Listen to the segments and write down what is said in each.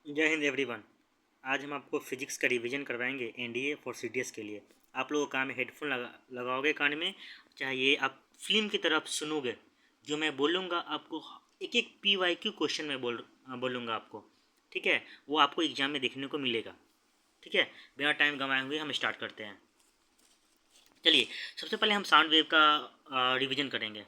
जय हिंद एवरीवन। आज हम आपको फिजिक्स का रिवीजन करवाएंगे एनडीए फॉर सीडीएस के लिए। आप लोगों को कान में हेडफोन लगाओगे कान में, चाहिए आप फिल्म की तरफ सुनोगे। जो मैं बोलूँगा आपको एक एक PYQ क्वेश्चन में बोलूँगा आपको, ठीक है। वो आपको एग्जाम में देखने को मिलेगा, ठीक है। बिना टाइम गंवाए हुए हम स्टार्ट करते हैं। चलिए, सबसे पहले हम साउंड वेव का रिवीजन करेंगे।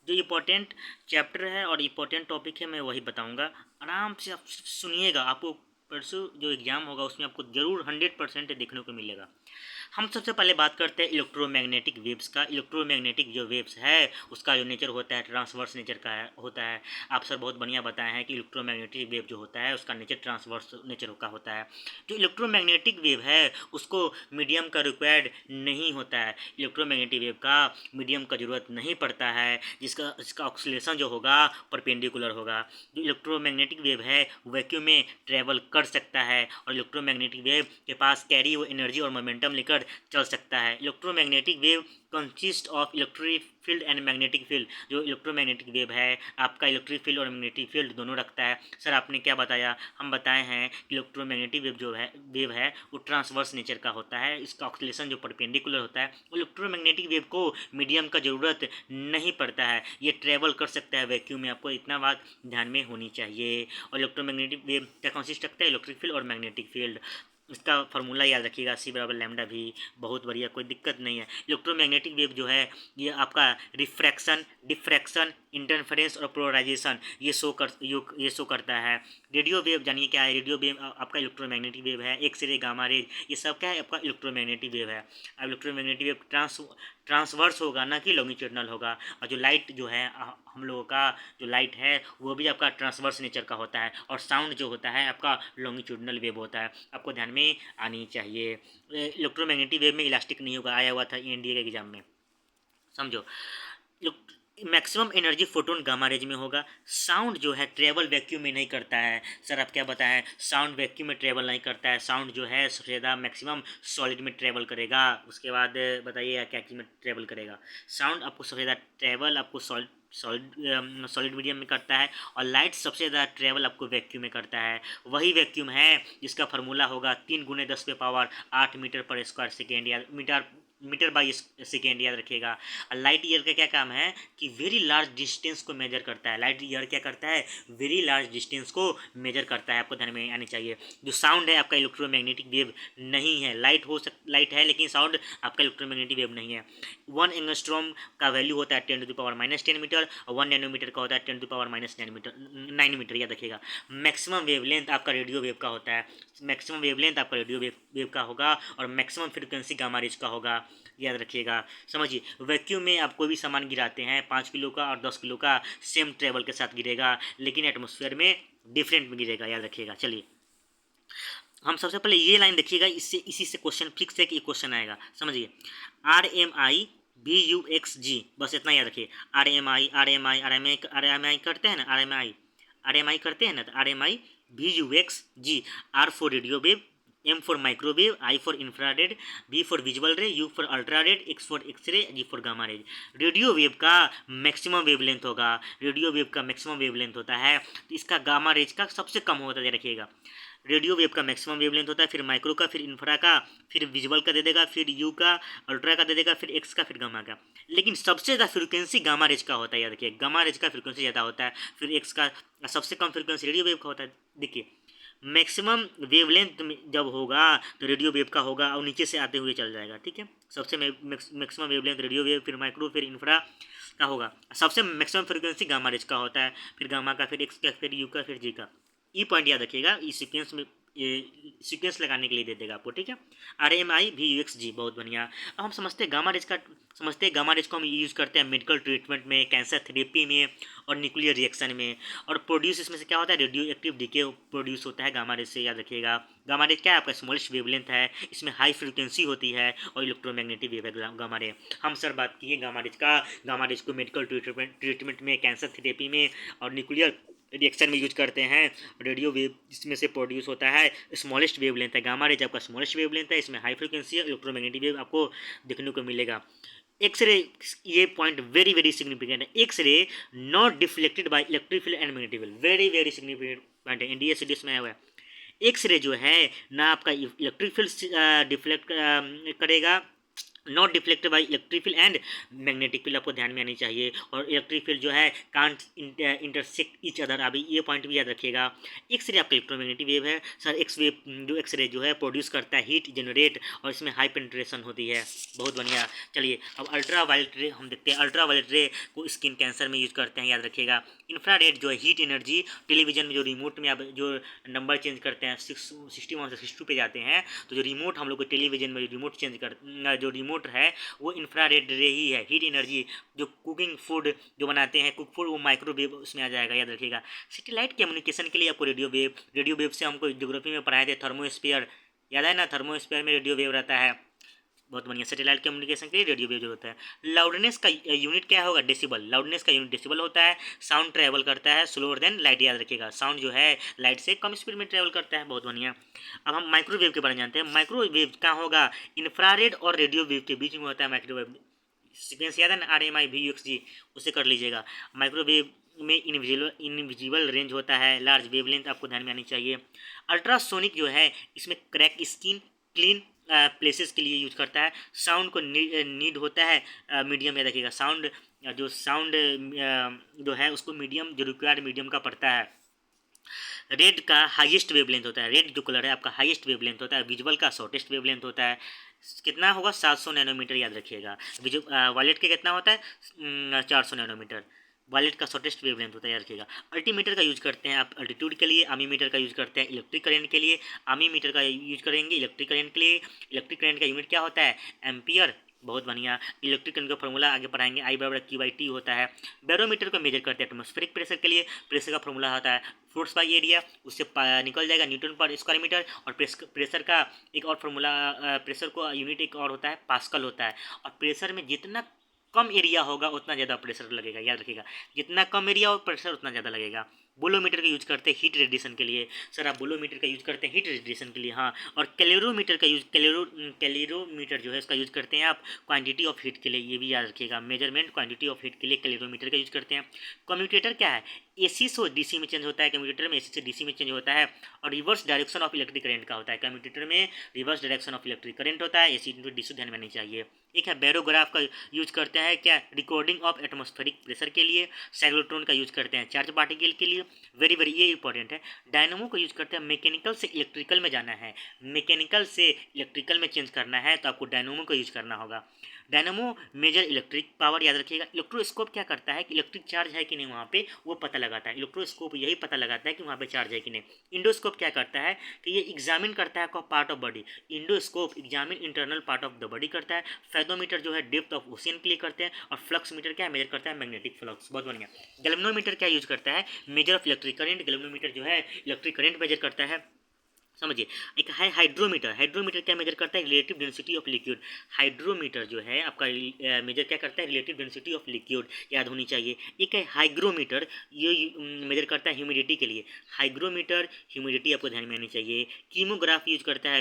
जो इम्पोर्टेंट चैप्टर है और इम्पोर्टेंट टॉपिक है मैं वही बताऊंगा। आराम से आप सुनिएगा, आपको परसों जो एग्ज़ाम होगा उसमें आपको ज़रूर 100% देखने को मिलेगा। हम सबसे पहले बात करते हैं इलेक्ट्रोमैग्नेटिक वेव्स का। इलेक्ट्रोमैग्नेटिक जो वेव्स है उसका जो नेचर होता है ट्रांसवर्स नेचर का होता है। आप सर बहुत बढ़िया बताए हैं कि इलेक्ट्रोमैग्नेटिक वेव जो होता है उसका नेचर ट्रांसवर्स नेचर का होता है। जो इलेक्ट्रोमैग्नेटिक वेव है उसको मीडियम का रिक्वायर्ड नहीं होता है। इलेक्ट्रोमैग्नेटिक वेव का मीडियम का ज़रूरत नहीं पड़ता है, जिसका ऑक्सीलेशन जो होगा परपेंडिकुलर होगा। जो इलेक्ट्रोमैग्नेटिक वेव है वैक्यूम में ट्रेवल कर सकता है और इलेक्ट्रोमैग्नेटिक वेव के पास कैरी वो एनर्जी और मोमेंटम लेकर चल सकता है। Electromagnetic wave consist of electric field and magnetic field. जो इलेक्ट्रोमैग्नेटिक वेव है आपका इलेक्ट्रिक फील्ड और मैग्नेटिक फील्ड दोनों रखता है। सर आपने क्या बताया? हम बताए हैं कि इलेक्ट्रोमैग्नेटिक वेव है वो ट्रांसवर्स नेचर का होता है, इसका ऑक्सीलेशन जो परपेंडिकुलर होता है। इलेक्ट्रोमैग्नेटिक वेव को मीडियम का ज़रूरत नहीं पड़ता है, ये ट्रेवल कर सकता है वैक्यूम में। आपको इतना बात ध्यान में होनी चाहिए। और इलेक्ट्रोमैग्नेटिक वेव क्या कंसिस्ट रखता है? इलेक्ट्रिक फील्ड और मैग्नेटिक फील्ड। इसका फार्मूला याद रखिएगा, C बराबर लैम्डा भी। बहुत बढ़िया, कोई दिक्कत नहीं है। इलेक्ट्रोमैग्नेटिक वेव जो है ये आपका रिफ्रैक्शन, डिफ्रैक्शन, इंटरफेरेंस और पोलराइजेशन ये शो करता है। रेडियो वेव जानिए क्या है? रेडियो वेव आपका इलेक्ट्रोमैग्नेटिक वेव है। एक्सरे, गामा रेज, ये सब क्या है? आपका इलेक्ट्रोमैग्नेटिक वेव है। अब इलेक्ट्रोमैग्नेटिक वेव ट्रांसवर्स होगा ना कि लॉन्गिट्यूडनल होगा। और जो लाइट जो है हम लोगों का जो लाइट है वो भी आपका ट्रांसवर्स नेचर का होता है। और साउंड जो होता है आपका लॉन्गिट्यूडनल वेव होता है। आपको ध्यान में आनी चाहिए। इलेक्ट्रोमैग्नेटिक वेव में इलास्टिक नहीं होगा, आया हुआ था एनडीए के एग्जाम में, समझो। Maximum energy photon gamma rays में होगा। साउंड जो है ट्रेवल वैक्यूम में नहीं करता है। सर आप क्या बताएं? साउंड वैक्यूम में ट्रेवल नहीं करता है। साउंड जो है सबसे ज़्यादा मैक्सिमम सॉलिड में ट्रेवल करेगा। उसके बाद बताइए क्या चीज़ में ट्रेवल करेगा? साउंड आपको सबसे ज़्यादा ट्रेवल आपको सॉलिड मीडियम में करता है। और लाइट सबसे ज़्यादा ट्रेवल आपको वैक्यूम में करता है। वही वैक्यूम है जिसका फार्मूला होगा 3 × 10⁸ मीटर पर स्क्वायर सेकेंड, या मीटर बाई सेकेंड, याद रखिएगा। लाइट ईयर का क्या काम है कि वेरी लार्ज डिस्टेंस को मेजर करता है। लाइट ईयर क्या करता है? वेरी लार्ज डिस्टेंस को मेजर करता है। आपको ध्यान में आनी चाहिए। जो साउंड है आपका इलेक्ट्रोमैग्नेटिक वेव नहीं है। लाइट है लेकिन साउंड आपका इलेक्ट्रोमैग्नेटिक वेव नहीं है। 1 एंगस्ट्रॉम का वैल्यू होता है 10⁻⁻10 मीटर और 1 नैनोमीटर का होता है 10⁻⁹मीटर, याद रखिएगा। मैक्सिमम वेवलेंथ आपका रेडियो वेव का होता है। मैक्सिमम वेवलेंथ आपका रेडियो वेव का होगा और मैक्सिमम फ्रिक्वेंसी गामा रेज का होगा, याद रखिएगा। समझिए, वैक्यूम में आप कोई भी सामान गिराते हैं 5 किलो का और 10 किलो का सेम ट्रेवल के साथ गिरेगा, लेकिन एटमॉस्फेयर में डिफरेंट में गिरेगा, याद रखिएगा। चलिए, हम सबसे पहले ये लाइन देखिएगा, इसी से क्वेश्चन फिक्स है कि क्वेश्चन आएगा। समझिए, RMI BUXG, बस इतना याद रखिए। RMI करते हैं ना, RMI करते हैं ना, तो RMI BUXG। R for radio wave, M for microwave, I for infrared, B for visual ray, U for ultrared, X for X ray, G for gamma rays. Radio wave का मैक्सिमम वेवलेंथ होगा। Radio wave का maximum wavelength होता है, तो इसका gamma rays का सबसे कम होता है, रखिएगा। रेडियो वेव का मैक्सिमम वेवलेंथ होता है, फिर माइक्रो का, फिर इंफ्रा का, फिर विजुअल का दे देगा, फिर यू का, अल्ट्रा का दे देगा, फिर एक्स का, फिर गामा का। लेकिन सबसे ज़्यादा फ्रिक्वेंसी गामा रेज का होता है, याद रखिए। गामा रेज का फ्रिक्वेंसी ज़्यादा होता है, फिर एक्स का। सबसे कम फ्रिक्वेंसी रेडियो वेव का होता है। देखिए, मैक्सिमम वेवलेंथ जब होगा तो रेडियो वेव का होगा और नीचे से आते हुए चल जाएगा, ठीक है। सबसे मैक्सिमम वेवलेंथ रेडियो वेव, फिर माइक्रो, फिर इंफ्रा का होगा। सबसे मैक्सिमम फ्रिक्वेंसी गामा रेज का होता है, फिर गामा का, फिर एक्स का, फिर यू का, फिर जी का। ये पॉइंट याद रखिएगा, इस सीक्वेंस में ये सीक्वेंस लगाने के लिए दे देगा आपको, ठीक है। RMI BUXG, बहुत बढ़िया। अब हम समझते हैं गामा रेज को हम यूज़ करते हैं मेडिकल ट्रीटमेंट में, कैंसर थेरेपी में और न्यूक्लियर रिएक्शन में। और प्रोड्यूस इसमें से क्या होता है? रेडियो एक्टिव डीके प्रोड्यूस होता है गामा रेज से, याद रखिएगा। गामा रेज क्या है? आपका स्मॉलेस्ट वेवलेंथ है, इसमें हाई फ्रिक्वेंसी होती है और इलेक्ट्रोमैग्नेटिक वेव है गामा रे। हम सर बात किए गामा रेज को मेडिकल ट्रीटमेंट में, कैंसर थेरेपी में और न्यूक्लियर रिएक्शन में यूज करते हैं। रेडियो वेव इसमें से प्रोड्यूस होता है, स्मॉलेस्ट वेवलेंथ है। गामा रेज आपका स्मॉलेस्ट वेवलेंथ है, इसमें हाई फ्रिक्वेंसी है, इलेक्ट्रोमैग्नेटिक वेव आपको देखने को मिलेगा। एक्सरे, ये पॉइंट वेरी वेरी सिग्निफिकेंट है। X ray not deflected by electric field and magnetic field, very very significant point है, एनडीए सीडीएस में आया हुआ है। एक्सरे जो है ना आपका इलेक्ट्रिक फील्ड डिफ्लेक्ट करेगा, not deflected by electric field and magnetic field, आपको ध्यान में आनी चाहिए। और इलेक्ट्रिक फील्ड जो है कांट इंटरसेक्ट ईच अदर, अभी ये पॉइंट भी याद रखिएगा। एक्सरे आपका इलेक्ट्रोमैग्नेटिक वेव है सर। एक्सरे जो है प्रोड्यूस करता है हीट जनरेट, और इसमें हाई पेनिट्रेशन होती है। बहुत बढ़िया। चलिए अब अल्ट्रा वायलेट रे हम देखते हैं। अल्ट्रा वायलेट रे को स्किन कैंसर में यूज करते हैं, याद रखिएगा। इंफ्रारेड जो है हीट एनर्जी, टेलीविजन में जो रिमोट में आप जो नंबर चेंज करते हैं 61 से 62 पे जाते हैं, तो जो रिमोट हम लोग को टेलीविजन में रिमोट चेंज कर जो रिमोट है वो इंफ्रारेड रे ही है। हीट एनर्जी जो कुकिंग फूड जो बनाते हैं कुक फूड, वो माइक्रोवेव उसमें आ जाएगा, याद रखिएगा। सैटेलाइट कम्युनिकेशन के लिए आपको रेडियो वेव से हमको ज्योग्राफी में पढ़ाए थे थर्मोस्फीयर, याद है ना, थर्मोस्फीयर में रेडियो वेव रहता है। बहुत बढ़िया। सैटेलाइट कम्युनिकेशन के लिए रेडियो वेव जो होता है। लाउडनेस का यूनिट क्या होगा? डेसिबल। लाउडनेस का यूनिट डेसिबल होता है। साउंड ट्रैवल करता है स्लोअर देन लाइट, याद रखिएगा। साउंड जो है लाइट से कम स्पीड में ट्रैवल करता है। बहुत बढ़िया। अब हम माइक्रोवेव के बारे में जानते हैं। माइक्रोवेव क्या होगा? इंफ्रारेड और रेडियो वेव के बीच में होता है माइक्रोवेव। सीक्वेंस याद है ना, RMIVUXG, उसे कर लीजिएगा। माइक्रोवेव में इनविजिबल रेंज होता है, लार्ज वेवलेंथ आपको ध्यान में आनी चाहिए। अल्ट्रासोनिक जो है इसमें क्रैक स्किन क्लीन प्लेसेस के लिए यूज करता है। साउंड को नीड होता है मीडियम, याद रखिएगा। साउंड जो है उसको मीडियम, जो रिक्वायर्ड मीडियम का पड़ता है। रेड का हाईएस्ट वेवलेंथ होता है। रेड जो कलर है आपका हाईएस्ट वेवलेंथ होता है। विजुअल का शॉर्टेस्ट वेवलेंथ होता है। कितना होगा? 700 नैनोमीटर, याद रखिएगा। वायलेट के कितना होता है? 400 नैनोमीटर। वायलेट का शॉर्टेस्ट वेवलेंथ होता है, याद रखिएगा। अल्टीमीटर का यूज करते हैं आप अल्टीट्यूड के लिए। आमीमीटर का यूज करते हैं इलेक्ट्रिक करंट के लिए। आमीमीटर का यूज करेंगे इलेक्ट्रिक करंट के लिए। इलेक्ट्रिक करंट का यूनिट क्या होता है? एम्पियर। बहुत बढ़िया। इलेक्ट्रिक करंट का फॉर्मूला आगे पढ़ाएंगे, I/Q/T होता है। बैरोमीटर को मेजर करते हैं एटमॉस्फेरिक प्रेशर के लिए। प्रेशर का फॉर्मूला होता है फोर्स बाई एरिया, उससे निकल जाएगा न्यूटन पर स्क्वायर मीटर। और प्रेशर का एक और फॉर्मूला, प्रेशर को यूनिट एक और होता है, पास्कल होता है। और प्रेशर में जितना कम एरिया होगा उतना ज़्यादा प्रेशर लगेगा, याद रखिएगा। जितना कम एरिया हो प्रेशर उतना ज़्यादा लगेगा। बोलोमीटर का यूज करते हैं हीट रेडिएशन के लिए। सर आप बोलोमीटर का यूज करते हैं हीट रेडिएशन के लिए, हाँ। और कैलोरीमीटर का यूज कैलोरीमीटर जो है इसका यूज करते हैं आप क्वांटिटी ऑफ हीट के लिए, ये भी याद रखिएगा। मेजरमेंट क्वांटिटी ऑफ हीट के लिए कैलोरीमीटर का यूज करते हैं। कम्यूटेटर क्या है? AC से DC में चेंज होता है। कम्यूटेटर में AC से DC में चेंज होता है। और reverse direction of electric current का होता है। कम्यूटेटर में reverse direction of electric current होता है। AC × DC ध्यान में नहीं चाहिए। एक है बैरोग्राफ का यूज करते हैं क्या? रिकॉर्डिंग ऑफ एटमॉस्फेरिक प्रेशर के लिए। साइक्लोट्रॉन का यूज करते हैं चार्ज पार्टिकल के लिए। वेरी वेरी ये इंपॉर्टेंट है। डायनामो का यूज करते हैं मैकेनिकल से इलेक्ट्रिकल में जाना है। मैकेनिकल से इलेक्ट्रिकल में चेंज करना है तो आपको डायनामो का यूज करना होगा। डायनामो मेजर इलेक्ट्रिक पावर, याद रखिएगा। इलेक्ट्रोस्कोप क्या करता है कि इलेक्ट्रिक चार्ज है कि नहीं वहाँ पे वो पता लगाता है। इलेक्ट्रोस्कोप यही पता लगाता है कि वहाँ पे चार्ज है कि नहीं। इंडोस्कोप क्या करता है कि ये एग्जामिन करता है part of body. Endoscope examine internal part of the body करता है। फेदोमीटर जो है डेप्थ ऑफ ओशियन के लिए करते हैं। और फ्लक्स मीटर क्या मेजर करता है? Magnetic flux. बहुत बढ़िया। गैल्वेनोमीटर क्या यूज करता है? Measure of electric current. Galvanometer जो है इलेक्ट्रिक करंट मेजर करता है, समझिए। एक है हाइड्रोमीटर। हाइड्रोमीटर क्या मेजर करता है? Relative density of liquid. Hydrometer जो है आपका मेजर क्या करता है? रिलेटिव डेंसिटी ऑफ लिक्विड, याद होनी चाहिए। एक है हाइग्रोमीटर, ये मेजर करता है ह्यूमिडिटी के लिए। हाइग्रोमीटर ह्यूमिडिटी आपको ध्यान में आनी चाहिए। कीमोग्राफ यूज करता है,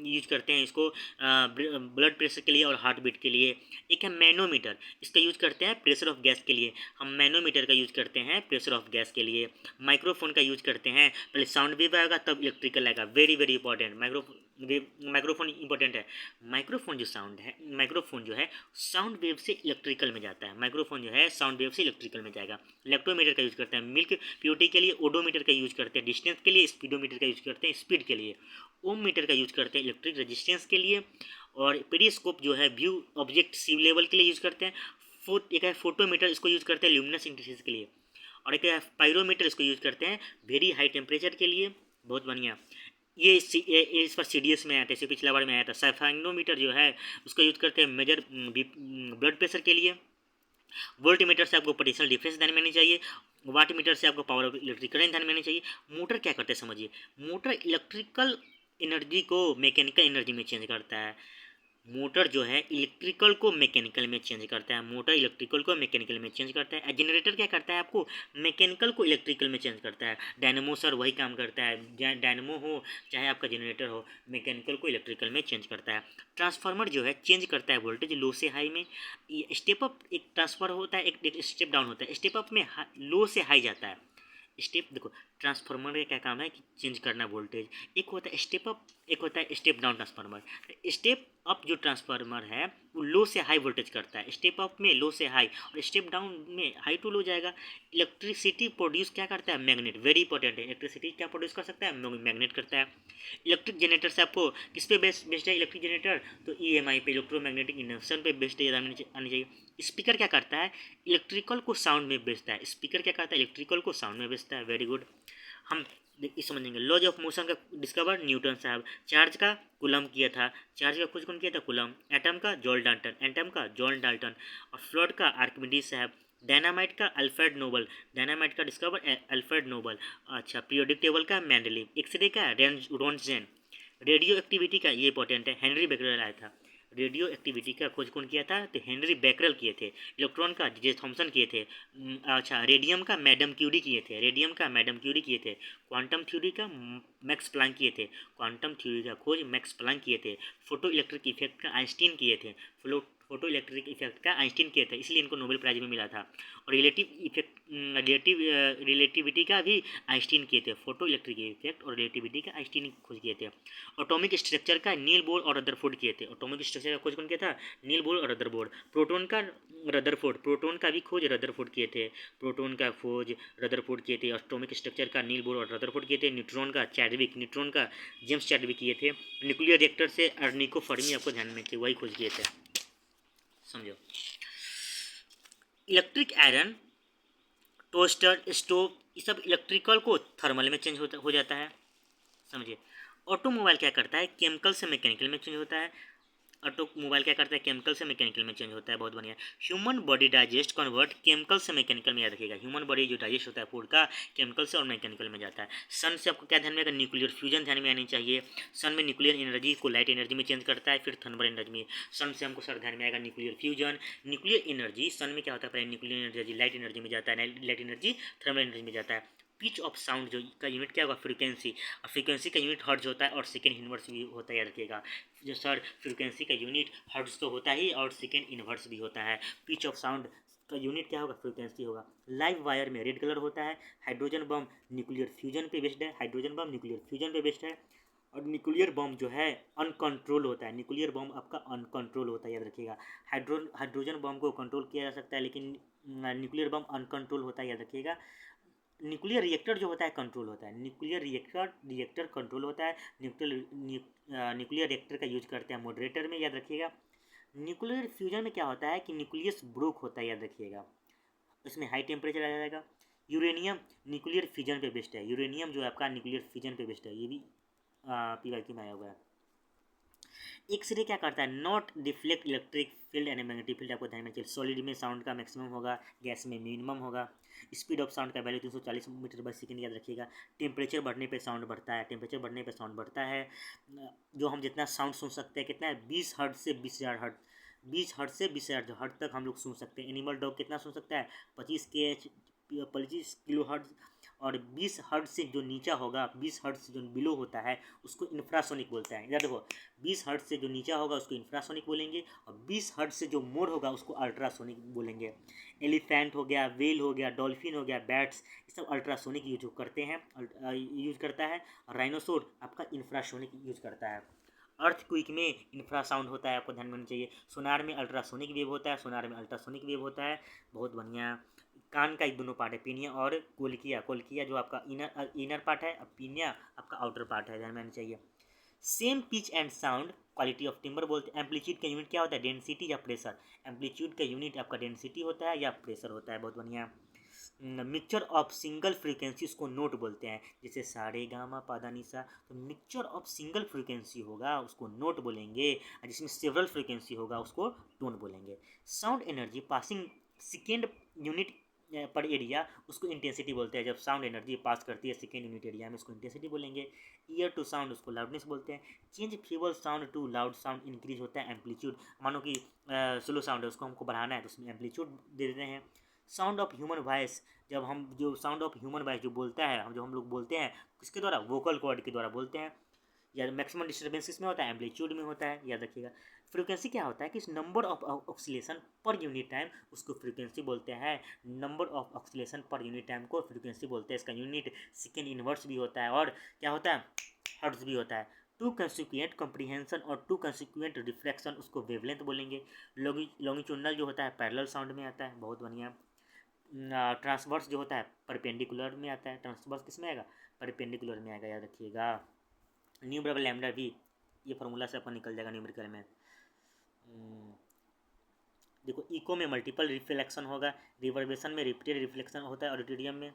यूज करते हैं इसको ब्लड प्रेशर के लिए और हार्ट बीट के लिए। एक है मैनोमीटर, इसका यूज करते हैं प्रेशर ऑफ गैस के लिए। हम मैनोमीटर का यूज करते हैं प्रेशर ऑफ गैस के लिए। माइक्रोफोन का यूज करते हैं, पहले साउंड वेव आएगा तब इलेक्ट्रिकल आएगा। Very very important. Microphone important है। माइक्रोफोन जो साउंड है, माइक्रोफोन जो है साउंड वेव से इलेक्ट्रिकल में जाता है। माइक्रोफोन जो है साउंड वेव से इलेक्ट्रिकल में जाएगा। इलेक्ट्रोमीटर का यूज करते हैं मिल्क प्योरिटी के लिए। ओडोमीटर का यूज करते हैं डिस्टेंस के लिए। स्पीडोमीटर का यूज करते हैं स्पीड के लिए। ओम मीटर का यूज करते हैं इलेक्ट्रिक रेजिस्टेंस के लिए। और पेरिस्कोप जो है व्यू ऑब्जेक्ट सी लेवल के लिए यूज करते हैं। एक है फोटोमीटर, इसको यूज करते हैं ल्यूमिनस इंडिसेस के लिए। और एक है पायरोमीटर, इसको यूज करते हैं वेरी हाई टेम्परेचर के लिए। बहुत बढ़िया। ये इस पर CDS में आया था, इसे पिछला बार में आया था। साइफाइनोमीटर जो है उसका यूज करते हैं मेजर ब्लड प्रेशर के लिए। वोल्टमीटर से आपको पोटेंशियल डिफरेंस ध्यान में आनी चाहिए। वाट मीटर से आपको पावर ऑफ इलेक्ट्रिक करंट ध्यान में आनी चाहिए। मोटर क्या करते हैं समझिए। मोटर इलेक्ट्रिकल एनर्जी को मैकेनिकल एनर्जी में चेंज करता है। मोटर जो है इलेक्ट्रिकल को मैकेनिकल में चेंज करता है। मोटर इलेक्ट्रिकल को मैकेनिकल में चेंज करता है। जनरेटर क्या करता है? आपको मैकेनिकल को इलेक्ट्रिकल में चेंज करता है। डायनेमो सर वही काम करता है। डायनेमो हो चाहे आपका जनरेटर हो, मैकेनिकल को इलेक्ट्रिकल में चेंज करता है। ट्रांसफार्मर जो है चेंज करता है वोल्टेज लो से हाई में। स्टेप अप एक ट्रांसफर होता है, एक स्टेप डाउन होता है। स्टेप अप में लो से हाई जाता है। स्टेप देखो, ट्रांसफार्मर का क्या काम है कि चेंज करना वोल्टेज। एक होता है स्टेप अप, एक होता है step down transformer. Step up जो ट्रांसफार्मर है वो लो से हाई वोल्टेज करता है, स्टेप अप में लो से हाई, और स्टेप डाउन में हाई टू लो जाएगा। इलेक्ट्रिसिटी प्रोड्यूस क्या करता है, मैग्नेट, वेरी इंपॉर्टेंट है। इलेक्ट्रिसिटी क्या प्रोड्यूस कर सकता है, मैग्नेट करता है। इलेक्ट्रिक जनरेटर से आपको किस पे बेस्ड है इलेक्ट्रिक जनरेटर, तो ईएमआई पे, इलेक्ट्रोमैग्नेटिक इंडक्शन पे बेस्ड है, आनी चाहिए। स्पीकर क्या करता है, इलेक्ट्रिकल को साउंड में बेचता है। स्पीकर क्या करता है, इलेक्ट्रिकल को साउंड में बेचता है। Very good. हम इस समझेंगे लॉज ऑफ मोशन का डिस्कवर न्यूटन साहब। चार्ज का कूलम किया था, चार्ज का खोज कौन किया था, कूलम। एटम का जॉन डाल्टन, एटम का जॉन डाल्टन। और फ्लड का आर्किमिडीज साहब। डायनामाइट का अल्फ्रेड नोबल, डायनामाइट का डिस्कवर अल्फ्रेड नोबल। अच्छा, पीरियोडिक टेबल का मेंडलीव। एक्सरे का रोन्टजेन। रेडियो एक्टिविटी का ये इंपॉर्टेंट है, हेनरी बेकरल आया था। रेडियो एक्टिविटी का खोज कौन किया था, तो हेनरी बेकरल किए थे। इलेक्ट्रॉन का जे थॉमसन किए थे। अच्छा, रेडियम का मैडम क्यूरी किए थे, रेडियम का मैडम क्यूरी किए थे। क्वांटम थ्योरी का मैक्स प्लैंक किए थे, क्वांटम थ्योरी का खोज मैक्स प्लैंक किए थे। फोटो इलेक्ट्रिक इफेक्ट का आइंस्टीन किए थे, फोटो इलेक्ट्रिक इफेक्ट का आइंस्टीन किए थे, इसलिए इनको नोबेल प्राइज में मिला था। और रिलेटिविटी का भी आइंस्टीन किए थे, फोटो इलेक्ट्रिक इफेक्ट और रिलेटिविटी का आइंस्टीन खोज किए थे। एटॉमिक स्ट्रक्चर का नील बोर और रदरफोर्ड किए थे, एटॉमिक स्ट्रक्चर का खोज कौन किया था, नील बोर और रदरफोर्ड। प्रोटॉन का रदरफोर्ड, प्रोटॉन का भी खोज रदरफोर्ड किए थे, प्रोटॉन का खोज रदरफोर्ड किए थे। एटॉमिक स्ट्रक्चर का नील बोर और रदरफोर्ड किए थे। न्यूट्रॉन का चैडविक, न्यूट्रॉन का जेम्स चैडविक किए थे। न्यूक्लियर रिएक्टर से अर्निको फर्मी आपको ध्यान में थे, वही खोज किए थे, समझो। इलेक्ट्रिक आयरन, टोस्टर, स्टोव, ये सब इलेक्ट्रिकल को थर्मल में चेंज हो जाता है, समझिए। ऑटोमोबाइल क्या करता है, केमिकल से मैकेनिकल में चेंज होता है। ऑटोमोबाइल क्या करता है, केमिकल से मैकेनिकल में चेंज होता है, बहुत बढ़िया। Human body digest convert chemical से मैकेनिकल में, याद रखिएगा। ह्यूमन बॉडी जो डाइजेस्ट होता है फूड का, केमिकल से और मैकेनिकल में जाता है। सन से आपको क्या ध्यान में आएगा, न्यूक्लियर फ्यूजन ध्यान में आनी चाहिए। सन में न्यूक्लियर एनर्जी को लाइट एनर्जी में चेंज करता है, फिर थर्मल एनर्जी में। सन से हमको सर ध्यान में आएगा nuclear fusion. Nuclear energy sun में क्या होता है, पहले न्यूक्लियर एनर्जी लाइट एनर्जी में जाता है, लाइट एनर्जी थर्मल एनर्जी में जाता है। पिच ऑफ साउंड जो का यूनिट क्या होगा, फ्रीक्वेंसी, और फ्रीक्वेंसी का यूनिट हर्ट्ज होता है और सेकेंड इनवर्स भी होता है, याद रखिएगा। जो सर फ्रीक्वेंसी का यूनिट हर्ट्ज तो होता ही और सेकेंड इनवर्स भी होता है। पिच ऑफ साउंड का यूनिट क्या होगा, फ्रीक्वेंसी होगा। लाइव वायर में रेड कलर होता है। हाइड्रोजन बम न्यूक्लियर फ्यूजन पे बेस्ड है, हाइड्रोजन बम न्यूक्लियर फ्यूजन पे बेस्ड है। और न्यूक्लियर बम जो है अनकंट्रोल होता है, न्यूक्लियर बम आपका अनकंट्रोल होता है, याद रखिएगा। हाइड्रोजन बम को कंट्रोल किया जा सकता है, लेकिन न्यूक्लियर बम अनकंट्रोल होता है, याद रखिएगा। न्यूक्लियर रिएक्टर जो होता है कंट्रोल होता है, न्यूक्लियर रिएक्टर कंट्रोल होता है। न्यूक्लियर रिएक्टर का यूज करते हैं मॉडरेटर में, याद रखिएगा। न्यूक्लियर फ्यूजन में क्या होता है कि न्यूक्लियस ब्रोक होता है, याद रखिएगा। इसमें हाई टेम्परेचर आ जाएगा। यूरेनियम न्यूक्लियर फ्यूजन पे बेस्ड है, यूरेनियम जो है आपका न्यूक्लियर फ्यूजन पे बेस्ड है, ये भी पीवाईक्यू में आया हुआ है। एक्सरे क्या करता है, not deflect electric field and magnetic field, आपको ध्यान में चाहिए। सॉलिड में साउंड का मैक्सिमम होगा, गैस में मिनिमम होगा। स्पीड ऑफ साउंड का वैल्यू 340 मीटर पर सेकंड, याद रखिएगा। टेम्परेचर बढ़ने पे साउंड बढ़ता है, टेम्परेचर बढ़ने पे साउंड बढ़ता है। जो हम जितना साउंड सुन सकते हैं कितना है, 20 हर्ट्ज से 20,000 हर्ट्ज, 20 हर्ट्ज से 20,000 हर्ट्ज तक हम लोग सुन सकते हैं। एनिमल डॉग कितना सुन सकता है, 25 किलो हर्ट्ज। और 20 हर्ट्ज से जो नीचा होगा, 20 हर्ट्ज से जो बिलो होता है उसको इंफ्रासोनिक बोलते हैं, याद रखो। 20 हर्ट्ज से जो नीचा होगा उसको इंफ्रासोनिक बोलेंगे, और 20 हर्ट्ज से जो मोर होगा उसको अल्ट्रासोनिक बोलेंगे। एलिफेंट हो गया, वेल हो गया, डॉल्फिन हो गया, बैट्स, ये सब अल्ट्रासोनिक यूज करते हैं, यूज करता है। और राइनोसोर आपका इंफ्रासोनिक यूज करता है। अर्थक्विक में इंफ्रासाउंड होता है, आपको ध्यान में होना चाहिए। सोनार में अल्ट्रासोनिक वेव होता है, सोनार में अल्ट्रासोनिक वेव होता है, बहुत बढ़िया। कान का एक दोनों पार्ट है, पिनिया और कोल्किया। कोल्किया जो आपका इनर पार्ट है, और पिनिया आपका आउटर पार्ट है, ध्यान में आना चाहिए। Same pitch and sound quality of timber बोलते हैं। एम्पलीट्यूड का यूनिट क्या होता है, डेंसिटी या प्रेशर। एम्पलीट्यूड का यूनिट आपका डेंसिटी होता है या प्रेशर होता है, बहुत बढ़िया। मिक्सचर ऑफ सिंगल फ्रीक्वेंसी उसको नोट बोलते हैं, जैसे सारे गामा पादा निसा, तो मिक्सचर ऑफ सिंगल फ्रीक्वेंसी होगा उसको नोट बोलेंगे, और जिसमें सेवरल फ्रीक्वेंसी होगा उसको टोन बोलेंगे। Sound energy passing second unit पर एरिया उसको इंटेंसिटी बोलते हैं। जब साउंड एनर्जी पास करती है सेकेंड यूनिट एरिया में उसको इंटेंसिटी बोलेंगे। ईयर टू साउंड उसको लाउडनेस बोलते हैं। Change feeble sound to loud sound increase होता है एम्पलीट्यूड। मानो कि स्लो साउंड है उसको हमको बढ़ाना है तो उसमें एम्पलीट्यूड दे देते हैं। साउंड ऑफ ह्यूमन वॉइस, जब हम जो साउंड ऑफ ह्यूमन वॉइस जो बोलता है, जो हम लोग बोलते हैं किसके द्वारा, वोकल कॉर्ड के द्वारा बोलते हैं। या मैक्सिमम डिस्टर्बेंस किसमें होता है, एम्पलीट्यूड में होता है, याद रखिएगा। फ्रीक्वेंसी क्या होता है कि number of oscillation per unit time, उसको फ्रीक्वेंसी बोलते हैं। Number of oscillation per unit time को फ्रीक्वेंसी बोलते हैं। इसका यूनिट सेकेंड इनवर्स भी होता है और क्या होता है, हर्ट्ज भी होता है। टू कंसिक्वेंट कॉम्प्रीहेंशन और टू कंसिक्वेंट रिफ्लेक्शन, उसको वेवलेंथ बोलेंगे। लॉन्गिट्यूडनल जो होता है पैरेलल साउंड में आता है, बहुत बढ़िया। ट्रांसवर्स जो होता है परपेंडिकुलर में आता है। ट्रांसवर्स किस में आएगा, परपेंडिकुलर में आएगा, याद रखिएगा। न्यू बराबर लैम्डा वी, ये फार्मूला से अपन निकल जाएगा न्यूमेरिकल में। देखो इको में मल्टीपल रिफ्लेक्शन होगा, रिवर्बेशन में रिपीटेड रिफ्लेक्शन होता है, ऑडिटोरियम में।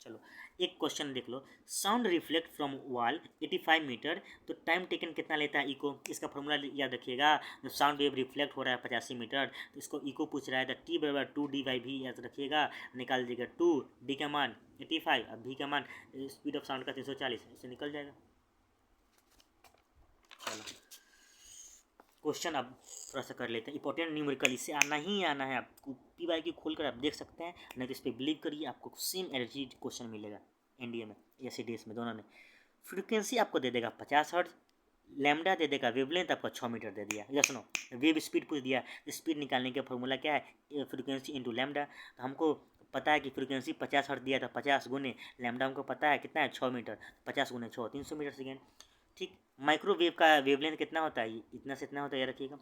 चलो एक क्वेश्चन देख लो, sound reflect from wall 85 metre, तो टाइम टेकन कितना लेता है इको, इसका फॉर्मूला याद रखिएगा। जो साउंड वेव रिफ्लेक्ट हो रहा है 85 मीटर, तो इसको इको पूछ रहा है, तो टी बराबर 2d/v याद रखिएगा, निकाल दीजिएगा। 2 डी का मान 85 और v का मान स्पीड ऑफ साउंड का 340, इससे निकल जाएगा। चलो क्वेश्चन अब थोड़ा सा कर लेते हैं, इंपॉर्टेंट न्यूमेरिकल, इससे आना ही आना है आपको। PYQ खोल कर आप देख सकते हैं, नहीं तो इस पर बिलीव करिए आपको सेम एनर्जी क्वेश्चन मिलेगा NDA में या CDS में, दोनों में। फ्रीक्वेंसी आपको दे देगा 50 हर्ट्ज, लैम्डा दे देगा, वेवलेंथ आपको 6 मीटर दे दिया। या सुनो वेव स्पीड पूछ दिया, स्पीड निकालने का फॉर्मूला क्या है, फ्रीक्वेंसी इंटू लैम्डा। तो हमको पता है कि फ्रीक्वेंसी 50 हर्ट्ज दिया था, 50 गुने लैम्डा हमको पता है कितना है 6 मीटर, 50 गुने 6 300 मीटर सेकेंड। ठीक, माइक्रोवेव का वेवलेंथ कितना होता है, इतना से इतना होता है, याद रखिएगा।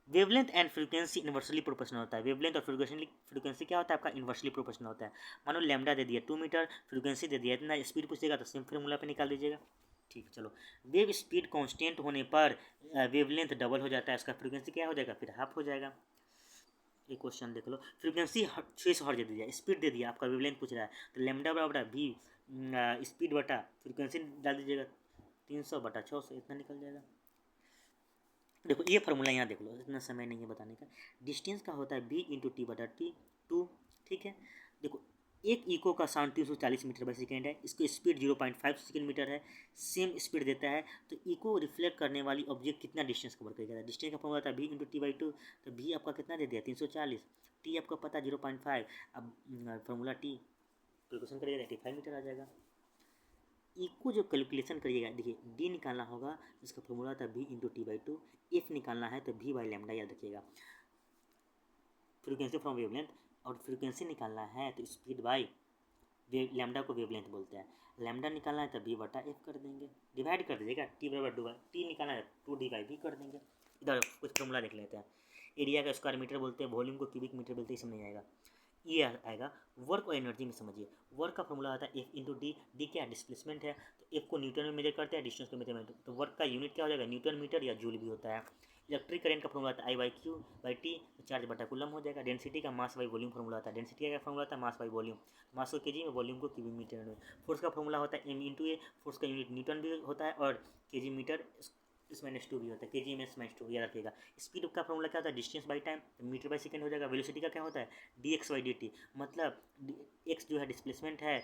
Wavelength and frequency inversely proportional होता है। वेवलेंथ और फ्रीक्वेंसी क्या होता है आपका, इन्वर्सली प्रोपोर्शनल होता है। मानो लैम्डा दे दिया 2 मीटर, फ्रीक्वेंसी दे दिया इतना, स्पीड पूछेगा तो सेम फॉर्मूला पे निकाल दीजिएगा। ठीक, चलो वेव स्पीड कांस्टेंट होने पर वेवलेंथ डबल हो जाता है, उसका फ्रीक्वेंसी क्या हो जाएगा, फिर हाफ हो जाएगा। एक क्वेश्चन देख लो, फ्रीक्वेंसी 600 हर्ट्ज दे दिया, स्पीड दे दिया, आपका वेवलेंथ पूछ रहा है, तो लैम्डा बराबर भी स्पीड बटा फ्रीक्वेंसी डाल दीजिएगा, 300 बटा 600, इतना निकल जाएगा। देखो ये फार्मूला यहाँ देख लो, इतना समय नहीं है बताने का। डिस्टेंस का होता है b इंटू टी बटा टी 2, ठीक है। देखो एक इको का साउंड 340 मीटर बाई सेकेंड है, इसको स्पीड 0.5 सेकेंड मीटर है, सेम स्पीड देता है। तो इको रिफ्लेक्ट करने वाली ऑब्जेक्ट कितना डिस्टेंस कवर करेगा, डिस्टेंस का फॉर्मूला था b इंटू टी बाई 2, तो b आपका कितना दे दिया 340, टी आपका पता 0.5, अब फॉर्मूला टी कैलकुलेशन करिएगा 85 मीटर आ जाएगा। इको जो कैलकुलेशन करिएगा, देखिए डी निकालना होगा, इसका फॉर्मूला था b into T by 2, F निकालना है तो v बाई लैम्डा, याद रखिएगा। फ्रीक्वेंसी फ्रॉम वेवलेंथ, और फ्रीक्वेंसी निकालना है तो स्पीड बाई लैम्डा को वेवलेंथ बोलते हैं। लैम्डा निकालना है तो v बटा एफ कर देंगे, डिवाइड कर दीजिएगा, टी बराबर 2, टी निकालना है 2d/v कर देंगे। इधर कुछ फॉर्मूला देख लेते हैं। एरिया का स्क्वायर मीटर बोलते हैं, वॉल्यूम को क्यूबिक मीटर बोलते हैं, इसमें नहीं आएगा। ये आएगा वर्क और एनर्जी में, समझिए वर्क का फॉर्मूला आता है एफ इंटू डी, डी क्या डिस्प्लेसमेंट है, तो एफ को न्यूटन में मेजर करते हैं, डिस्टेंस को मीटर में, तो वर्क का यूनिट क्या हो जाएगा, न्यूटन मीटर या जूल भी होता है। इलेक्ट्रिक करंट का फॉर्मूला आता है I/Q/T, चार्ज बटा कूलम हो जाएगा। डेंसिटी का मास बाई वॉल्यूम फॉर्मूला आता है, डेंसिटी का फॉर्मूला आता है मास बाई वॉल्यूम, मास को केजी में, वॉल्यूम को क्यूबिक मीटर में। फोर्स का फॉर्मूला होता है M इंटू ए, फोर्स का यूनिट न्यूटन भी होता है और केजी मीटर -2 भी होता है, केजी -2, याद रखिएगा। स्पीड का फॉर्मूला क्या होता है, distance by time, metre by second हो जाएगा। वेलोसिटी का क्या होता है dx/dt, मतलब x जो है डिस्प्लेसमेंट है,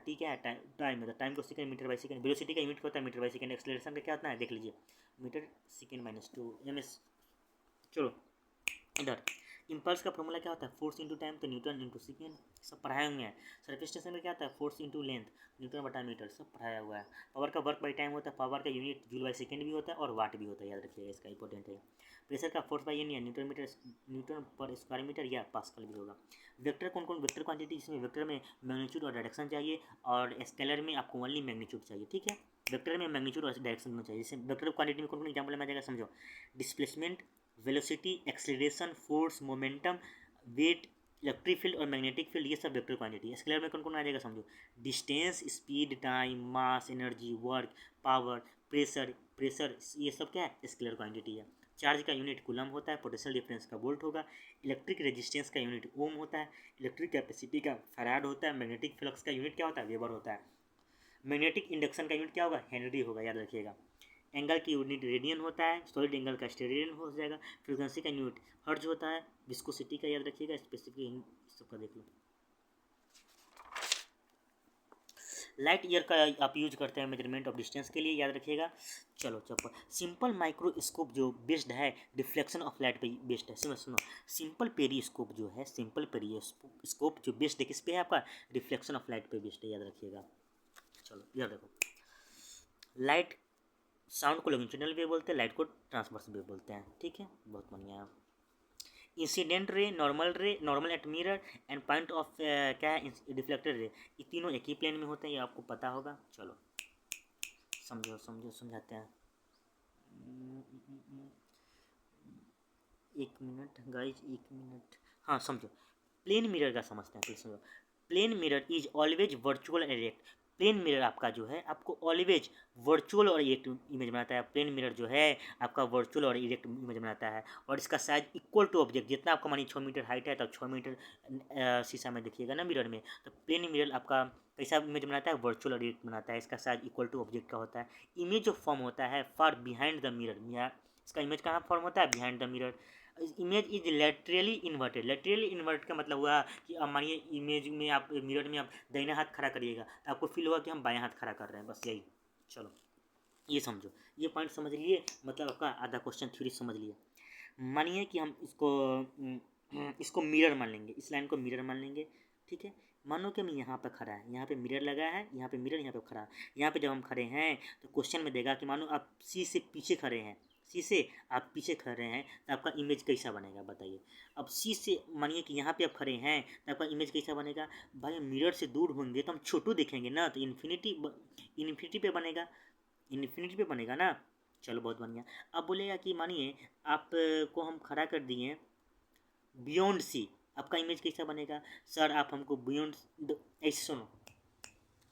t क्या है टाइम, मतलब टाइम को second, metre by second. Velocity का यूनिट होता है मीटर बाई सेकंड। एक्सेलरेशन का क्या होता है देख लीजिए, मीटर सेकंड -2 ms। चलो इधर इम्पल्स का फॉर्मूला क्या होता है, फोर्स इंटू टाइम, तो न्यूटन इंटू सेकेंड, सब पढ़ाए हुए हैं। सरफेस टेंशन में क्या होता है, फोर्स इंटू लेंथ, न्यूटन बटा मीटर, सब पढ़ाया हुआ है। पावर का वर्क बाई टाइम होता है, पावर का यूनिट जूल बाई सेकेंड भी होता है और वाट भी होता है, याद रखिएगा, इसका इंपॉर्टेंट है। प्रेशर का फोर्स बाई एन या न्यूटन पर स्क्वायर मीटर या पास्कल भी होगा। वेक्टर कौन कौन, वेक्टर क्वांटिटी, इसमें वेक्टर में मैग्नीट्यूड और डायरेक्शन चाहिए, और स्केलर में आपको ओनली मैग्नीट्यूड चाहिए, ठीक है। वेक्टर में मैग्नीट्यूड और डायरेक्शन होना चाहिए। जैसे वेक्टर क्वांटिटी में कौन कौन एग्जाम्पल में आ जाएगा, समझो displacement, velocity, acceleration, force, momentum, weight, electric field और मैग्नेटिक फील्ड, ये सब वेक्टर क्वांटिटी है। स्केलर में कौन कौन आ जाएगा, समझो डिस्टेंस, स्पीड, टाइम, मास, एनर्जी, वर्क, पावर, प्रेशर, ये सब क्या है, स्केलर क्वांटिटी है। चार्ज का यूनिट कूलम होता है, पोटेंशियल डिफरेंस का वोल्ट होगा। इलेक्ट्रिक रेजिस्टेंस का यूनिट ओम होता है। इलेक्ट्रिक कैपेसिटी का फैराड होता है। मैग्नेटिक फ्लक्स का यूनिट क्या होता है, वेबर होता है। मैग्नेटिक इंडक्शन का यूनिट क्या होगा, हेनरी होगा, याद रखिएगा। एंगल की यूनिट रेडियन होता है, सॉलिड एंगल का स्टेरेडियन हो जाएगा। फ्रीक्वेंसी का यूनिट हर्ट्ज होता है। विस्कोसिटी का याद रखिएगा, स्पेसिफिक सबका देख लो। लाइट ईयर का आप यूज करते हैं मेजरमेंट ऑफ डिस्टेंस के लिए, याद रखिएगा। चलो चप्पल, सिंपल माइक्रोस्कोप जो बेस्ड है डिफ्लेक्शन ऑफ लाइट पे बेस्ड है। सुनो सिंपल पेरिस्कोप जो है, सिंपल पेरिस्कोप जो बेस्ड है किस पे है आपका, रिफ्लेक्शन ऑफ लाइट पे बेस्ड है, याद रखिएगा। चलो इधर देखो, लाइट साउंड को लॉन्गिट्यूडिनल वेव बोलते हैं, लाइट को ट्रांसवर्स वेव बोलते हैं। ठीक है, बहुत बढ़िया। Incident ray, normal at mirror and point of क्या है, रिफ्लेक्टेड रे, ये तीनों एक ही प्लेन में होते हैं, ये आपको पता होगा। चलो समझो समझो समझाते हैं। एक मिनट गाइज, एक मिनट। हाँ समझो, प्लेन मिरर का समझते हैं, प्लीज समझो। Plane mirror is always virtual and erect. Plane mirror आपका जो है आपको ऑलवेज वर्चुअल और इरेक्ट इमेज बनाता है। प्लेन मिरर जो है आपका वर्चुअल और इरेक्ट इमेज बनाता है, और इसका साइज इक्वल टू ऑब्जेक्ट। जितना आपका मानिए 6 मीटर हाइट है, तो 6 मीटर शीशा में देखिएगा ना मिरर में, तो प्लेन मिरर आपका कैसा इमेज बनाता है, वर्चुअल और इरेक्ट बनाता है। इसका साइज इक्वल टू ऑब्जेक्ट का होता है। इमेज जो फॉर्म होता है फार बिहाइंड द मिरर, इसका इमेज कहाँ फॉर्म होता है, behind the mirror. Image is laterally inverted. Laterally invert का मतलब हुआ कि अब मानिए इमेज में आप मिरर में आप दाहिना हाथ खड़ा करिएगा, तो आपको फील होगा कि हम बायां हाथ खड़ा कर रहे हैं, बस यही। चलो ये समझो, ये पॉइंट समझ लिए, मतलब आपका आधा क्वेश्चन थ्योरी समझ लिए। मानिए कि हम इसको मिरर मान लेंगे, इस लाइन को मिरर मान लेंगे। ठीक है, मानो कि हम यहाँ पे खड़ा है, यहाँ पे मिरर लगा है, यहाँ पे मिरर, यहाँ पे खड़ा है। यहाँ पे जब हम खड़े हैं तो क्वेश्चन में देगा कि मानो आप सी से पीछे खड़े हैं, सी से आप पीछे खड़े हैं, तो आपका इमेज कैसा बनेगा बताइए। अब सी से मानिए कि यहाँ पे आप खड़े हैं, तो आपका इमेज कैसा बनेगा। भाई मिरर से दूर होंगे तो हम छोटू दिखेंगे ना, तो इन्फिनिटी पे बनेगा, इन्फिनिटी पे बनेगा ना। चलो बहुत बढ़िया। अब बोलेगा कि मानिए आप को हम खड़ा कर दिए बियॉन्ड सी, आपका इमेज कैसा बनेगा। सर आप हमको बियॉन्ड, ऐसे सुनो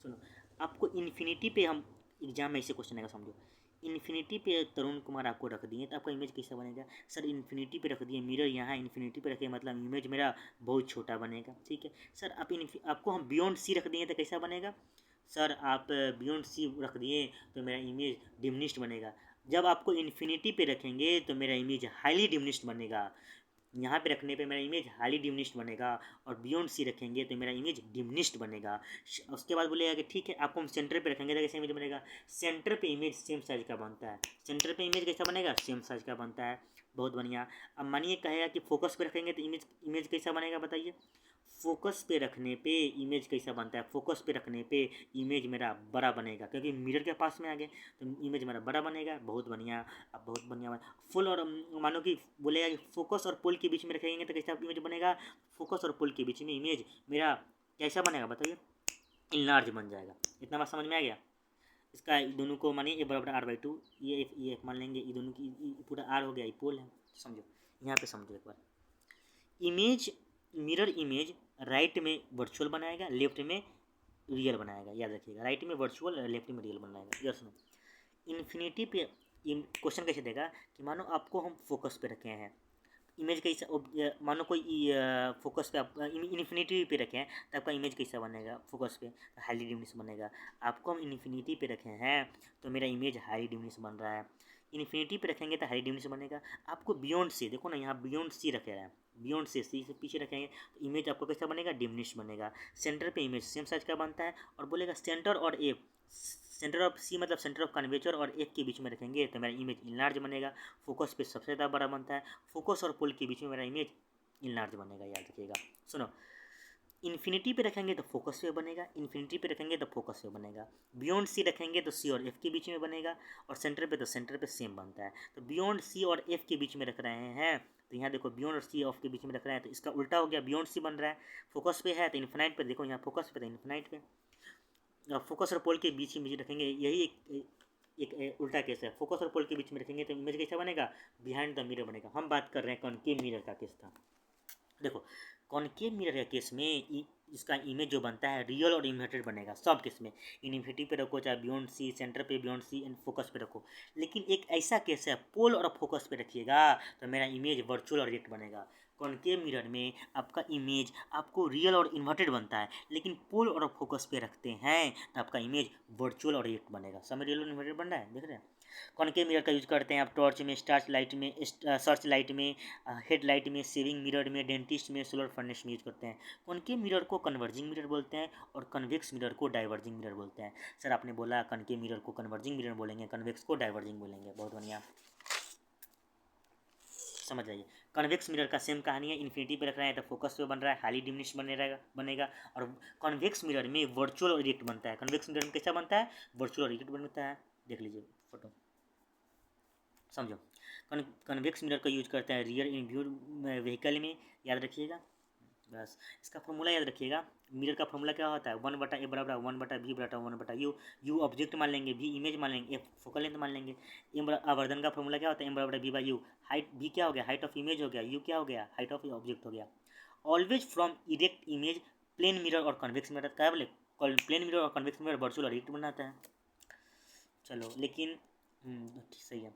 सुनो, आपको इन्फिनिटी पे हम एग्जाम में ऐसे क्वेश्चन आएगा समझो, इन्फिनिटी पे तरुण कुमार आपको रख दिए, तो आपका इमेज कैसा बनेगा। सर इन्फिनिटी पे रख दिए, मिरर यहाँ इन्फिनिटी पे रखे, मतलब इमेज मेरा बहुत छोटा बनेगा। ठीक है सर, आपको हम बियॉन्ड सी रख दिए तो कैसा बनेगा। सर आप बियॉन्ड सी रख दिए तो मेरा इमेज डिमिनिश्ड बनेगा। जब आपको इन्फिनिटी पे रखेंगे तो मेरा इमेज हाईली डिमिनिश्ड बनेगा। यहाँ पे रखने पे मेरा इमेज हाईली डिमिनिश्ड बनेगा, और बियॉन्ड सी रखेंगे तो मेरा इमेज डिमिनिश्ड बनेगा। उसके बाद बोलेगा कि ठीक है आपको हम सेंटर पे रखेंगे तो कैसे इमेज बनेगा। सेंटर पे इमेज सेम साइज का बनता है, सेंटर पे इमेज कैसा बनेगा, सेम साइज का बनता है। बहुत बढ़िया। अब मानिए कहेगा कि फोकस पे रखेंगे तो इमेज कैसा बनेगा बताइए। फोकस पे रखने पे इमेज कैसा बनता है, फोकस पे रखने पे इमेज मेरा बड़ा बनेगा, क्योंकि मिरर के पास में आ गए तो इमेज मेरा बड़ा बनेगा। बहुत बढ़िया। अब बहुत बढ़िया फुल, और मानो कि बोलेगा कि फोकस और पोल के बीच में रखेंगे तो कैसा इमेज बनेगा। फोकस और पोल के बीच में इमेज मेरा कैसा बनेगा बताइए, इनलार्ज बन जाएगा। इतना बात समझ में आ गया। इसका दोनों को मानिए ए बराबर r/2, ये मान लेंगे, ये दोनों की पूरा r हो गया, ये पोल है। समझो यहाँ पे समझो एक बार, इमेज मिरर इमेज राइट में वर्चुअल बनाएगा, लेफ्ट में रियल बनाएगा। याद रखिएगा, राइट में वर्चुअल, लेफ्ट में रियल बनाएगा। Yes no. इन्फिनिटी पे क्वेश्चन कैसे देगा कि मानो आपको हम फोकस पे रखे हैं, इमेज कैसा, मानो कोई फोकस पे आप इन्फिनिटी पे रखे हैं, तो आपका इमेज कैसा बनेगा, फोकस पे हाईली डिमिनिश बनेगा। आपको हम इन्फिनिटी पे रखे हैं तो मेरा इमेज हाई डिमिनिश बन रहा है। इन्फिनिटी पे रखेंगे तो हाई डिमिनिश बनेगा। आपको बियॉन्ड सी, देखो ना यहाँ बियॉन्ड सी रखे हैं, बियॉन्ड से सी से पीछे रखेंगे तो इमेज आपको कैसा बनेगा, डिमिनिश बनेगा। सेंटर पे इमेज सेम साइज का बनता है, और बोलेगा सेंटर और ए, सेंटर ऑफ सी मतलब सेंटर ऑफ कर्वेचर और एफ के बीच में रखेंगे तो मेरा इमेज इनलार्ज बनेगा। फोकस पे सबसे ज़्यादा बड़ा बनता है, फोकस और पोल के बीच में मेरा इमेज इनलार्ज बनेगा। याद रखिएगा। सुनो, इन्फिनिटी पे रखेंगे तो फोकस पे बनेगा, इन्फिनिटी पे रखेंगे तो फोकस पे बनेगा। बियॉन्ड सी रखेंगे तो सी और एफ के बीच में बनेगा, और सेंटर पे तो सेंटर पे सेम बनता है। तो बियॉन्ड सी और एफ के बीच में रख रहे हैं, तो यहाँ देखो बियॉन्ड और सी ऑफ के बीच में रख रहे हैं तो इसका उल्टा हो गया, बियॉन्ड सी बन रहा है। फोकस पे है तो इन्फिनाइट पे, देखो यहाँ फोकस पे तो इन्फिनाइट पे। फोकस और पोल के बीच में रखेंगे, यही एक उल्टा केस है। फोकस और पोल के बीच में रखेंगे तो इमेज कैसा बनेगा, बिहाइंड द मिरर बनेगा। हम बात कर रहे हैं कॉनकेव मिरर का केस था। देखो कॉनकेव मिरर के केस में इसका इमेज जो बनता है रियल और इन्वर्टेड बनेगा सब केस में। इन्फिनिटी पे रखो चाहे बियॉन्ड सी, सेंटर पे बियॉन्ड सी एंड फोकस पे रखो। लेकिन एक ऐसा केस है पोल और फोकस पे रखिएगा तो मेरा इमेज वर्चुअल और रिएक्ट बनेगा। कॉनकेव मिरर में आपका इमेज आपको रियल और इन्वर्टेड बनता है, लेकिन पोल और फोकस पे रखते हैं तो आपका इमेज वर्चुअल और रिएक्ट बनेगा। समय रियल और इन्वर्टेड बन रहा है, देख रहे हैं। कॉनकेव मिरर का यूज करते हैं आप टॉर्च में, स्टार्च लाइट में, सर्च लाइट में, हेड लाइट में, सेविंग मिरर में, डेंटिस्ट में, सोलर फर्नेस में यूज करते हैं। कॉनकेव मिरर को कन्वर्जिंग मिरर बोलते हैं और कन्वेक्स मिरर को डाइवर्जिंग मिरर बोलते हैं। सर आपने बोला कॉनकेव मिरर को कन्वर्जिंग मिरर बोलेंगे, कन्वेक्स को डाइवर्जिंग बोलेंगे। बहुत बढ़िया, समझ जाइए। कन्वेक्स मिरर का सेम कहानी है, इन्फिनिटी पे रख रहे हैं तो फोकस पे बन रहा है, हाईली डिमिनिश बनेगा। और कन्वेक्स मिरर में वर्चुअल और रिएक्ट बनता है। कन्वेक्स मिरर में कैसा बनता है, वर्चुअल और रिएक्ट बनता है। देख लीजिए फोटो। समझो, कन्वेक्स मिरर का यूज करते हैं रियर इन व्यू व्हीकल में, याद रखिएगा। बस इसका फॉर्मूला याद रखिएगा। मिरर का फॉर्मूला क्या होता है, 1/a बराबर 1/b बराबर 1/u। यू ऑब्जेक्ट मान लेंगे, v इमेज मान लेंगे, f फोकल लेंथ मान लेंगे। m आवर्धन का फॉर्मूला क्या होता है, m बराबर b by you. Height v क्या हो गया, हाइट ऑफ इमेज हो गया, u क्या हो गया, हाइट ऑफ ऑब्जेक्ट हो गया। Always from erect image plane mirror और कन्वेक्स मिरर, क्या बोले, प्लेन मिरर और कन्वेक्स मिरर वर्चुअल और इरेक्ट बनाता है। चलो लेकिन सही है।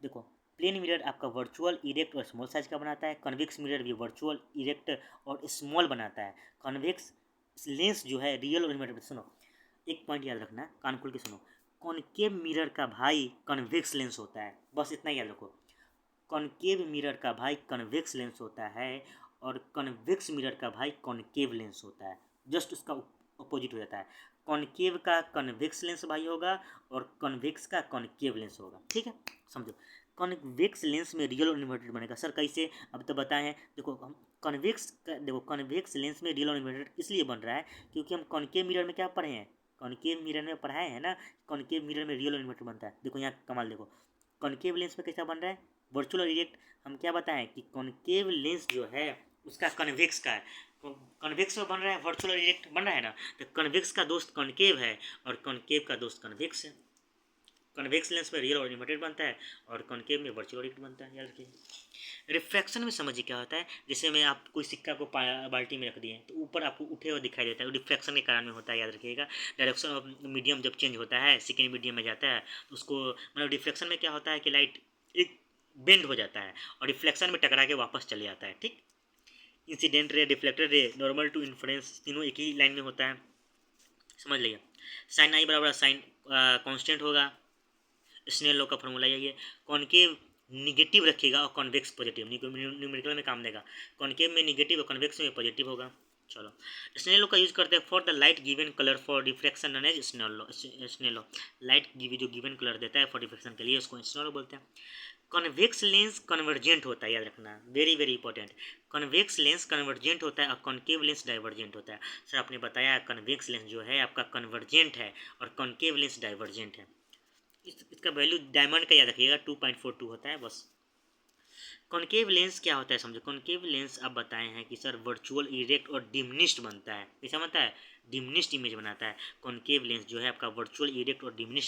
देखो, प्लेन मिरर आपका वर्चुअल, इरेक्ट और स्मॉल साइज का बनाता है। कन्वेक्स मिरर भी वर्चुअल, इरेक्ट और स्मॉल बनाता है। कन्वेक्स लेंस जो है रियल और इमेजिनरी। सुनो, एक पॉइंट याद रखना, कान खोल के सुनो। कॉनकेव मिरर का भाई कन्वेक्स लेंस होता है, बस इतना याद रखो। कॉनकेव मिरर का भाई कन्वेक्स लेंस होता है और कन्वेक्स मिरर का भाई कॉनकेव लेंस होता है, जस्ट उसका अपोजिट हो जाता है। कॉनकेव का कन्वेक्स लेंस भाई होगा और कन्वेक्स का कॉनकेव लेंस होगा, ठीक है। समझो, कॉन्वेक्स लेंस में रियल और इन्वर्टेड बनेगा। सर कैसे, अब तो बताए हैं। देखो हम कॉन्वेक्स लेंस में रियल और इन्वर्टेड इसलिए बन रहा है क्योंकि हम कॉनकेव मिरर में क्या पढ़े हैं, कॉनकेव मिरर में पढ़ाए हैं ना, कॉनकेव मिरर में रियल और इन्वर्टेड बनता है। देखो यहाँ कमाल, देखो कॉनकेव लेंस में कैसा बन रहा है, वर्चुअल और इरेक्ट। हम क्या बताएं कि कॉनकेव लेंस जो है उसका कन्वेक्स का है, कन्वेक्स में बन रहा है, वर्चुअल और इरेक्ट बन रहा है ना। तो कन्वेक्स का दोस्त कॉनकेव है और कॉनकेव का दोस्त कन्वेक्स है। कन्वेक्स लेंस में रियल और इन्वर्टेड बनता है और कॉनकेव में वर्चुअल और इरेक्ट बनता है, याद रखिए। रिफ्रैक्शन में समझिए क्या होता है, जैसे में आप कोई सिक्का को बाल्टी में रख दिए तो ऊपर आपको उठे हुए दिखाई देता है, वो रिफ्रैक्शन के कारण में होता है, याद रखिएगा। डायरेक्शन ऑफ मीडियम जब चेंज होता है, सेकेंड मीडियम में जाता है तो उसको मतलब रिफ्लेक्शन में क्या होता है कि लाइट एक बेंड हो जाता है और रिफ्लेक्शन में टकरा के वापस चले जाता है, ठीक। इंसिडेंट रे, डिफ्लेक्टेड रे, नॉर्मल टू इन्फ्लुएंस, तीनों एक ही लाइन में होता है, समझ लीजिए। साइन आई बराबर साइन कांस्टेंट होगा, स्नेल लॉ का फॉर्मूला यही है। कॉनकेव निगेटिव रखिएगा और कॉन्वेक्स पॉजिटिव, न्यूमेरिकल में काम देगा। कॉनकेव में निगेटिव और कॉन्वेक्स में पॉजिटिव होगा। चलो, स्नेल लॉ का यूज करते हैं for the light given colour for diffraction none as Snell law. Light जो गिवन कलर देता है फॉर डिफ्रेक्शन के लिए उसको स्नेल लॉ बोलते हैं। कन्वेक्स लेंस कन्वर्जेंट होता है, याद रखना, very very important. Convex lens convergent होता है और कॉनकेव लेंस डाइवर्जेंट होता है। सर आपने बताया कन्वेक्स लेंस जो है आपका कन्वर्जेंट है और कॉनकेव लेंस डाइवर्जेंट है। इसका वैल्यू डायमंड का याद रखिएगा 2.42 होता है बस। कॉनकेव लेंस क्या होता है समझो, कॉनकेव लेंस आप बताए हैं कि सर वर्चुअल, इरेक्ट और डिमिनिश्ड बनता है। कैसा बनता है, डिमिनिश्ड इमेज बनाता है। कॉनकेव लेंस जो है आपका वर्चुअल, इरेक्ट और डिमिनिश्ड